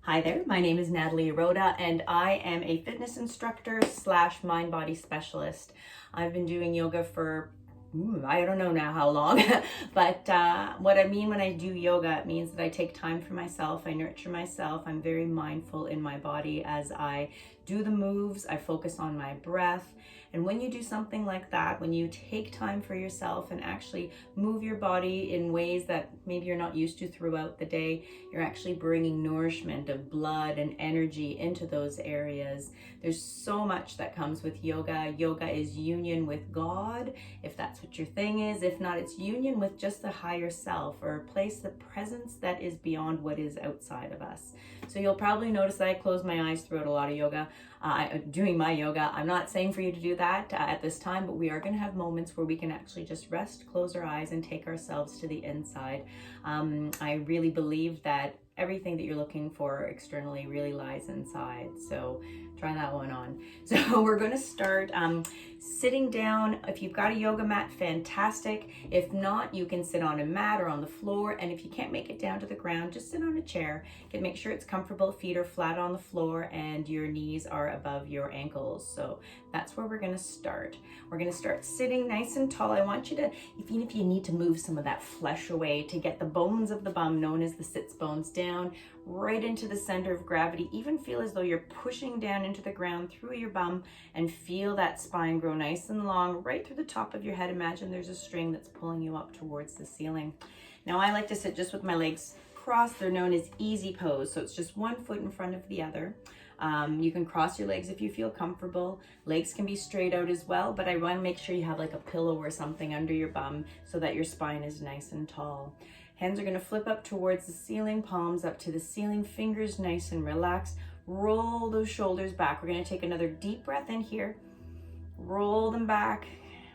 Hi there, my name is Natalie Rhoda and I am a fitness instructor slash mind-body specialist. I've been doing yoga for I don't know now how long, but what I mean when I do yoga, it means that I take time for myself, I nurture myself, I'm very mindful in my body as I do the moves, I focus on my breath. And when you do something like that, when you take time for yourself and actually move your body in ways that maybe you're not used to throughout the day, you're actually bringing nourishment of blood and energy into those areas. There's so much that comes with yoga. Yoga is union with God, if that's what your thing is. If not, it's union with just the higher self, or a place, the presence that is beyond what is outside of us. So you'll probably notice that I close my eyes throughout a lot of yoga. Doing my yoga. I'm not saying for you to do that at this time, but we are going to have moments where we can actually just rest, close our eyes, and take ourselves to the inside. I really believe that everything that you're looking for externally really lies inside. So try that one on. So we're going to start sitting down. If you've got a yoga mat, fantastic. If not, you can sit on a mat or on the floor. And if you can't make it down to the ground, just sit on a chair. Make sure it's comfortable. Feet are flat on the floor and your knees are above your ankles. So that's where we're going to start. We're going to start sitting nice and tall. I want you to, even if you need to move some of that flesh away, to get the bones of the bum, known as the sits bones, down right into the center of gravity. Even feel as though you're pushing down into the ground through your bum, and feel that spine grow nice and long right through the top of your head. Imagine there's a string that's pulling you up towards the ceiling. Now I like to sit just with my legs crossed. They're known as easy pose. So it's just one foot in front of the other. You can cross your legs if you feel comfortable. Legs can be straight out as well, but I want to make sure you have like a pillow or something under your bum so that your spine is nice and tall. Hands are going to flip up towards the ceiling, palms up to the ceiling, fingers nice and relaxed. Roll those shoulders back. We're going to take another deep breath in here. Roll them back.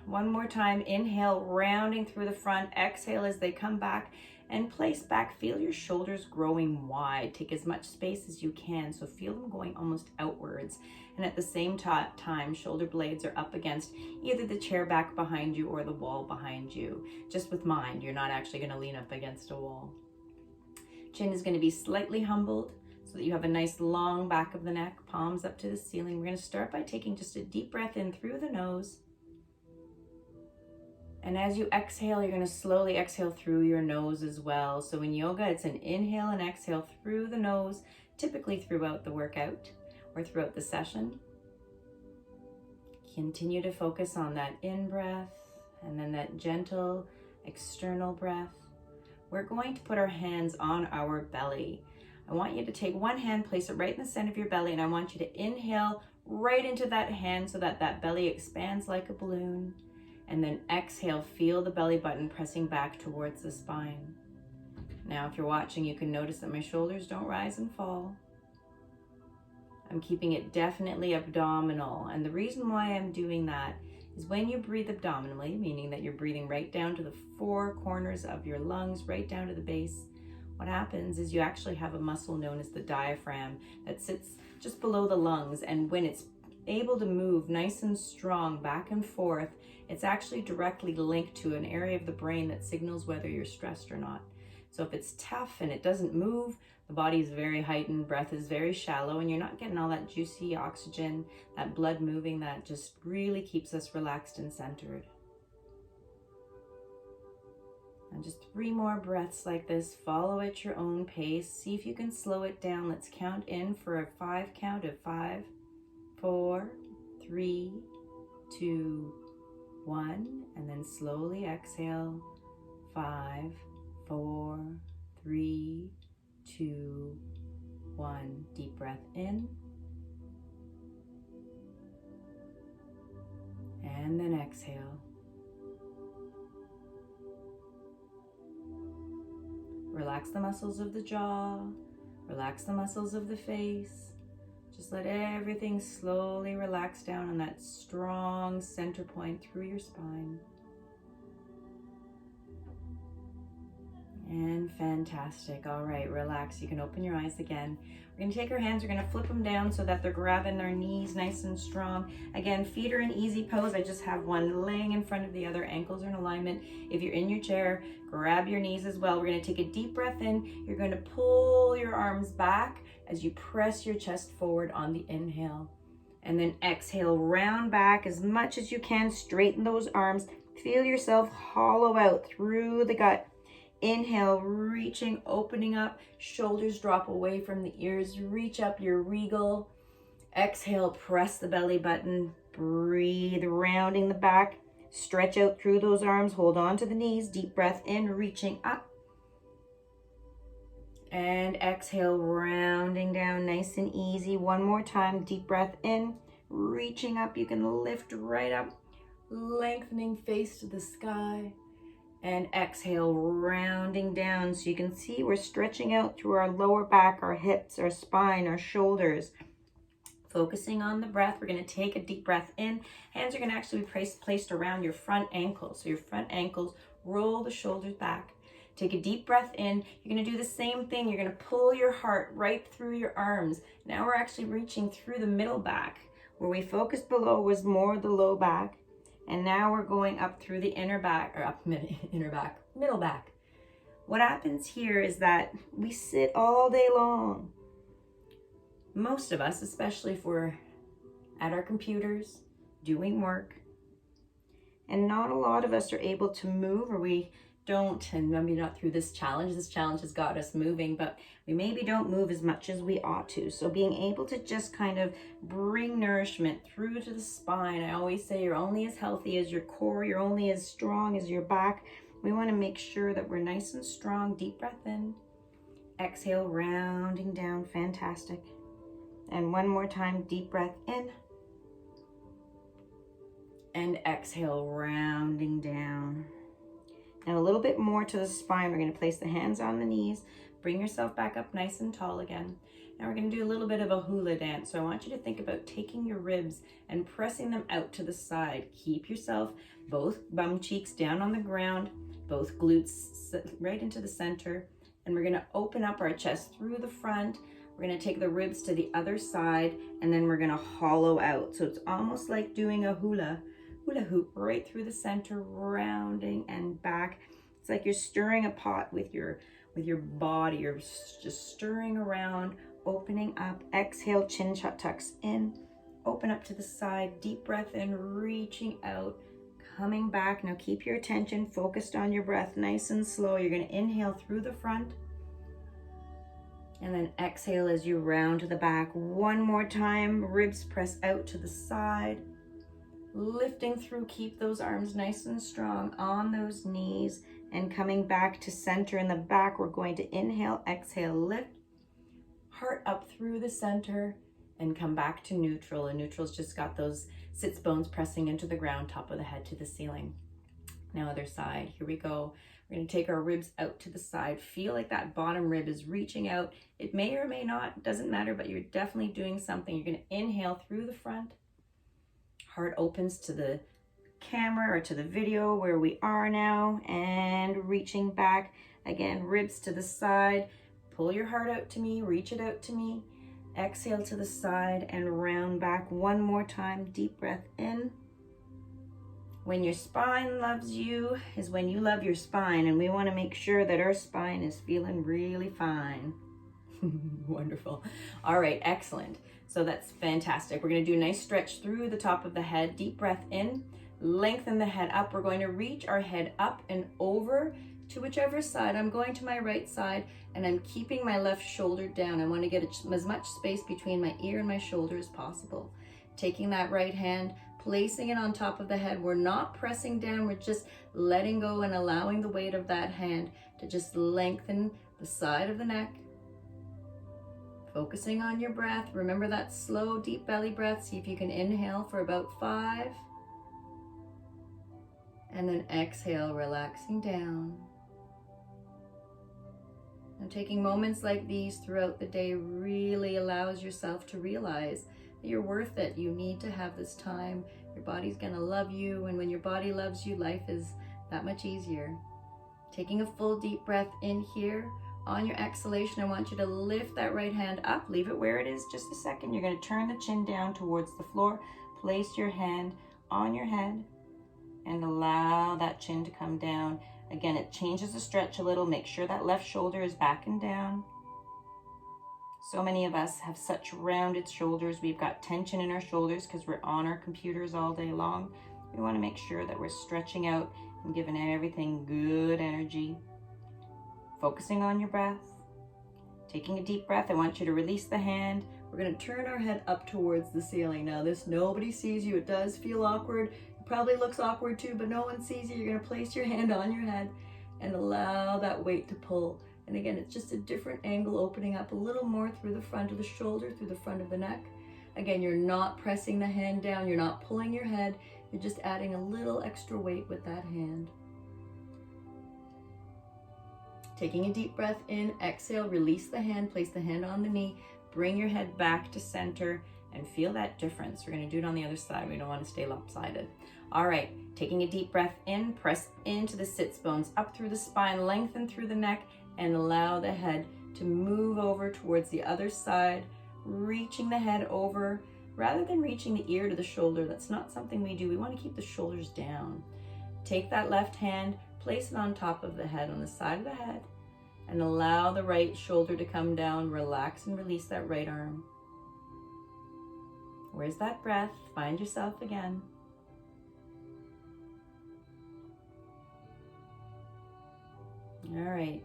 One more time. Inhale, rounding through the front. Exhale as they come back and place back. Feel your shoulders growing wide. Take as much space as you can. So feel them going almost outwards. And at the same time, shoulder blades are up against either the chair back behind you or the wall behind you. Just with mind, you're not actually going to lean up against a wall. Chin is going to be slightly humbled so that you have a nice long back of the neck, palms up to the ceiling. We're going to start by taking just a deep breath in through the nose. And as you exhale, you're going to slowly exhale through your nose as well. So in yoga, it's an inhale and exhale through the nose, typically throughout the workout or throughout the session. Continue to focus on that in-breath and then that gentle external breath. We're going to put our hands on our belly. I want you to take one hand, place it right in the center of your belly, and I want you to inhale right into that hand so that that belly expands like a balloon. And then exhale, feel the belly button pressing back towards the spine. Now, if you're watching, you can notice that my shoulders don't rise and fall. I'm keeping it definitely abdominal. And the reason why I'm doing that is when you breathe abdominally, meaning that you're breathing right down to the four corners of your lungs, right down to the base, what happens is you actually have a muscle known as the diaphragm that sits just below the lungs. And when it's able to move nice and strong back and forth, it's actually directly linked to an area of the brain that signals whether you're stressed or not. So if it's tough and it doesn't move, the body is very heightened, breath is very shallow, and you're not getting all that juicy oxygen, that blood moving that just really keeps us relaxed and centered. And just 3 more breaths like this. Follow at your own pace. See if you can slow it down. Let's count in for a 5 count of 5, 4, 3, 2, 1, and then slowly exhale. 5, 4, 3, 2, 1. Deep breath in. And then exhale. Relax the muscles of the jaw. Relax the muscles of the face. Just let everything slowly relax down on that strong center point through your spine. And fantastic. All right, relax. You can open your eyes again. We're gonna take our hands, we're gonna flip them down so that they're grabbing our knees nice and strong. Again, feet are in easy pose. I just have one laying in front of the other. Ankles are in alignment. If you're in your chair, grab your knees as well. We're gonna take a deep breath in. You're gonna pull your arms back as you press your chest forward on the inhale. And then exhale, round back as much as you can. Straighten those arms. Feel yourself hollow out through the gut. Inhale, reaching, opening up, shoulders drop away from the ears, reach up your regal. Exhale, press the belly button, breathe, rounding the back, stretch out through those arms, hold on to the knees, deep breath in, reaching up. And exhale, rounding down nice and easy. One more time, deep breath in, reaching up, you can lift right up, lengthening face to the sky. And exhale, rounding down. So you can see we're stretching out through our lower back, our hips, our spine, our shoulders. Focusing on the breath, we're gonna take a deep breath in. Hands are gonna actually be placed around your front ankles. So your front ankles, roll the shoulders back. Take a deep breath in. You're gonna do the same thing. You're gonna pull your heart right through your arms. Now we're actually reaching through the middle back. Where we focused below was more the low back. And now we're going up through the inner back, or middle back. What happens here is that we sit all day long. Most of us, especially if we're at our computers, doing work, and not a lot of us are able to move, or we don't, and maybe not through this challenge. This challenge has got us moving, but we maybe don't move as much as we ought to. So being able to just kind of bring nourishment through to the spine. I always say you're only as healthy as your core. You're only as strong as your back. We want to make sure that we're nice and strong. Deep breath in. Exhale, rounding down. Fantastic. And one more time, deep breath in. And exhale, rounding down. Now a little bit more to the spine. We're going to place the hands on the knees. Bring yourself back up nice and tall again. Now we're going to do a little bit of a hula dance. So I want you to think about taking your ribs and pressing them out to the side. Keep yourself both bum cheeks down on the ground, both glutes right into the center. And we're going to open up our chest through the front. We're going to take the ribs to the other side, and then we're going to hollow out. So it's almost like doing a hula hoop right through the center, rounding and back. It's like you're stirring a pot with your body. You're just stirring around, opening up. Exhale, chin tucks in, open up to the side, deep breath in, reaching out, coming back. Now keep your attention focused on your breath, nice and slow. You're going to inhale through the front, and then exhale as you round to the back. One more time, ribs press out to the side. Lifting through, keep those arms nice and strong on those knees, and coming back to center in the back. We're going to inhale, exhale, lift, heart up through the center, and come back to neutral. And neutral's just got those sits bones pressing into the ground, top of the head to the ceiling. Now other side, here we go. We're going to take our ribs out to the side. Feel like that bottom rib is reaching out. It may or may not, doesn't matter, but you're definitely doing something. You're going to inhale through the front. Heart opens to the camera or to the video where we are now, and reaching back. Again, ribs to the side. Pull your heart out to me, reach it out to me. Exhale to the side and round back. One more time, deep breath in. When your spine loves you is when you love your spine, and we want to make sure that our spine is feeling really fine. Wonderful. All right, excellent. So that's fantastic. We're going to do a nice stretch through the top of the head. Deep breath in, lengthen the head up. We're going to reach our head up and over to whichever side. I'm going to my right side, and I'm keeping my left shoulder down. I want to get as much space between my ear and my shoulder as possible. Taking that right hand, placing it on top of the head. We're not pressing down. We're just letting go and allowing the weight of that hand to just lengthen the side of the neck. Focusing on your breath. Remember that slow, deep belly breath. See if you can inhale for about 5. And then exhale, relaxing down. And taking moments like these throughout the day really allows yourself to realize that you're worth it. You need to have this time. Your body's gonna love you, and when your body loves you, life is that much easier. Taking a full deep breath in here. On your exhalation, I want you to lift that right hand up. Leave it where it is just a second. You're going to turn the chin down towards the floor. Place your hand on your head and allow that chin to come down. Again, it changes the stretch a little. Make sure that left shoulder is back and down. So many of us have such rounded shoulders. We've got tension in our shoulders because we're on our computers all day long. We want to make sure that we're stretching out and giving everything good energy. Focusing on your breath. Taking a deep breath. I want you to release the hand. We're going to turn our head up towards the ceiling. Now this, nobody sees you. It does feel awkward. It probably looks awkward too, but no one sees you. You're going to place your hand on your head and allow that weight to pull. And again, it's just a different angle, opening up a little more through the front of the shoulder, through the front of the neck. Again, you're not pressing the hand down. You're not pulling your head. You're just adding a little extra weight with that hand. Taking a deep breath in, exhale, release the hand, place the hand on the knee, bring your head back to center and feel that difference. We're going to do it on the other side. We don't want to stay lopsided. All right, taking a deep breath in, press into the sits bones, up through the spine, lengthen through the neck, and allow the head to move over towards the other side, reaching the head over rather than reaching the ear to the shoulder. That's not something we do. We want to keep the shoulders down. Take that left hand, place it on top of the head, on the side of the head, and allow the right shoulder to come down. Relax and release that right arm. Where's that breath? Find yourself again. All right.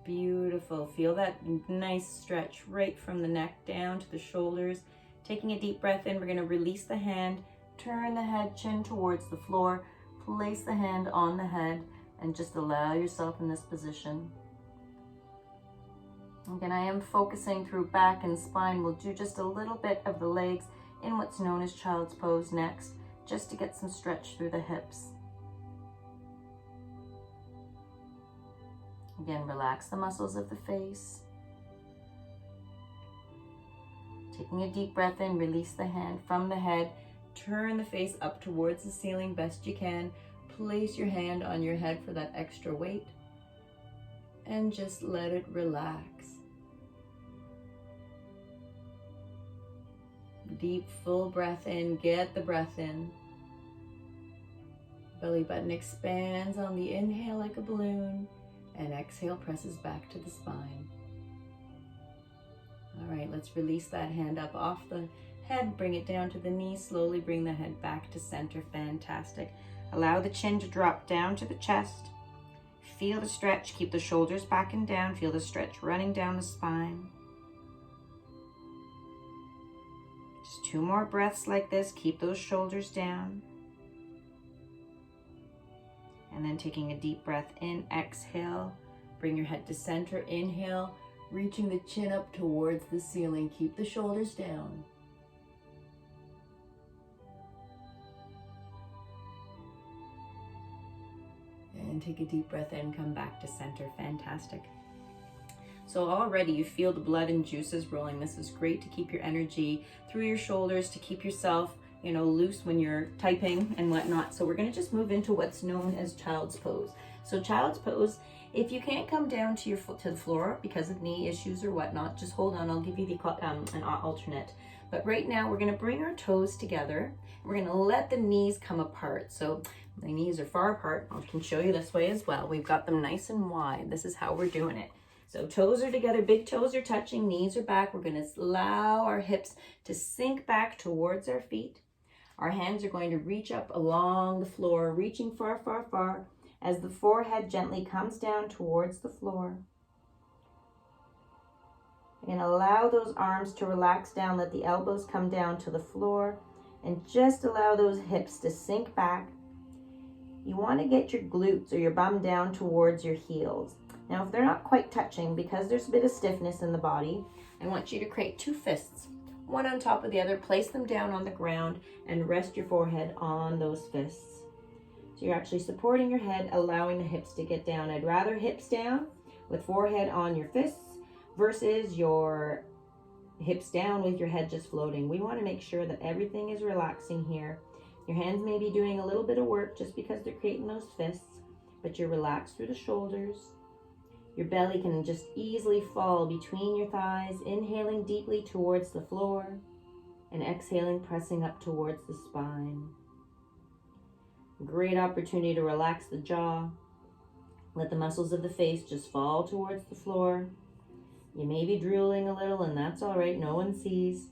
Beautiful. Feel that nice stretch right from the neck down to the shoulders. Taking a deep breath in, we're going to release the hand, turn the head, chin towards the floor, place the hand on the head, and just allow yourself in this position. Again, I am focusing through back and spine. We'll do just a little bit of the legs in what's known as child's pose next, just to get some stretch through the hips. Again, relax the muscles of the face. Taking a deep breath in, release the hand from the head, turn the face up towards the ceiling best you can. Place your hand on your head for that extra weight and just let it relax. Deep, full breath in, get the breath in. Belly button expands on the inhale like a balloon, and exhale presses back to the spine. All right, let's release that hand up off the head, bring it down to the knee, slowly bring the head back to center. Fantastic. Allow the chin to drop down to the chest. Feel the stretch, keep the shoulders back and down, feel the stretch running down the spine. Just 2 more breaths like this, keep those shoulders down. And then taking a deep breath in, exhale, bring your head to center, inhale, reaching the chin up towards the ceiling, keep the shoulders down. And take a deep breath in, come back to center. Fantastic. So already you feel the blood and juices rolling. This is great to keep your energy through your shoulders, to keep yourself, loose when you're typing and whatnot. So we're going to just move into what's known as child's pose. So child's pose, if you can't come down to the floor because of knee issues or whatnot, just hold on. I'll give you an alternate. But right now we're going to bring our toes together. We're going to let the knees come apart. So my knees are far apart. I can show you this way as well. We've got them nice and wide. This is how we're doing it. So toes are together, big toes are touching, knees are back. We're going to allow our hips to sink back towards our feet. Our hands are going to reach up along the floor, reaching far, far, far, as the forehead gently comes down towards the floor. And allow those arms to relax down, let the elbows come down to the floor, and just allow those hips to sink back. You want to get your glutes or your bum down towards your heels. Now, if they're not quite touching, because there's a bit of stiffness in the body, I want you to create 2 fists, one on top of the other, place them down on the ground, and rest your forehead on those fists. So you're actually supporting your head, allowing the hips to get down. I'd rather hips down with forehead on your fists versus your hips down with your head just floating. We want to make sure that everything is relaxing here. Your hands may be doing a little bit of work just because they're creating those fists, but you're relaxed through the shoulders. Your belly can just easily fall between your thighs, inhaling deeply towards the floor and exhaling, pressing up towards the spine. Great opportunity to relax the jaw. Let the muscles of the face just fall towards the floor. You may be drooling a little, and that's all right. No one sees.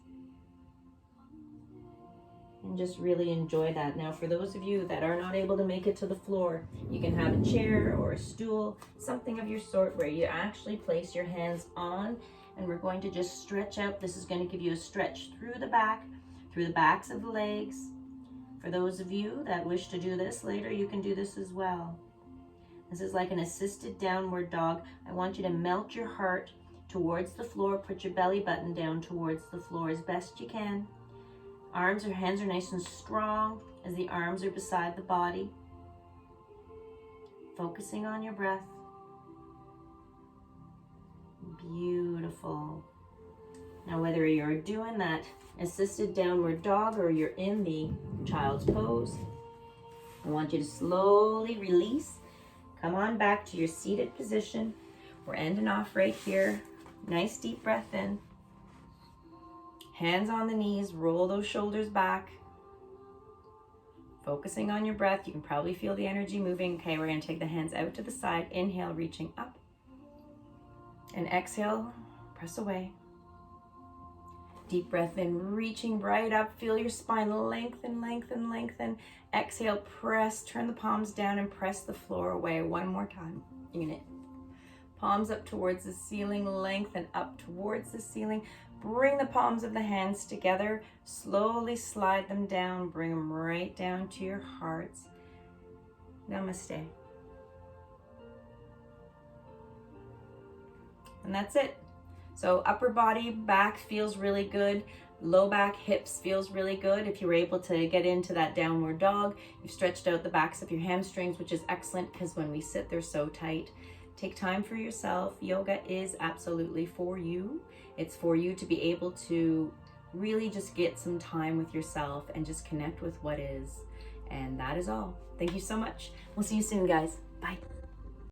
And just really enjoy that. Now, for those of you that are not able to make it to the floor, you can have a chair or a stool, something of your sort where you actually place your hands on, and we're going to just stretch out. This is going to give you a stretch through the back, through the backs of the legs. For those of you that wish to do this later, you can do this as well. This is like an assisted downward dog. I want you to melt your heart towards the floor. Put your belly button down towards the floor as best you can. Arms or hands are nice and strong as the arms are beside the body. Focusing on your breath. Beautiful. Now, whether you're doing that assisted downward dog or you're in the child's pose, I want you to slowly release. Come on back to your seated position. We're ending off right here. Nice deep breath in. Hands on the knees, roll those shoulders back. Focusing on your breath. You can probably feel the energy moving. Okay, we're going to take the hands out to the side. Inhale, reaching up. And exhale, press away. Deep breath in, reaching right up. Feel your spine lengthen, lengthen, lengthen. Exhale, press, turn the palms down and press the floor away. One more time. You're going to palms up towards the ceiling, lengthen up towards the ceiling. Bring the palms of the hands together. Slowly slide them down. Bring them right down to your hearts. Namaste. And that's it. So upper body, back feels really good. Low back, hips feels really good. If you were able to get into that downward dog, you've stretched out the backs of your hamstrings, which is excellent because when we sit, they're so tight. Take time for yourself. Yoga is absolutely for you. It's for you to be able to really just get some time with yourself and just connect with what is. And that is all. Thank you so much. We'll see you soon, guys. Bye.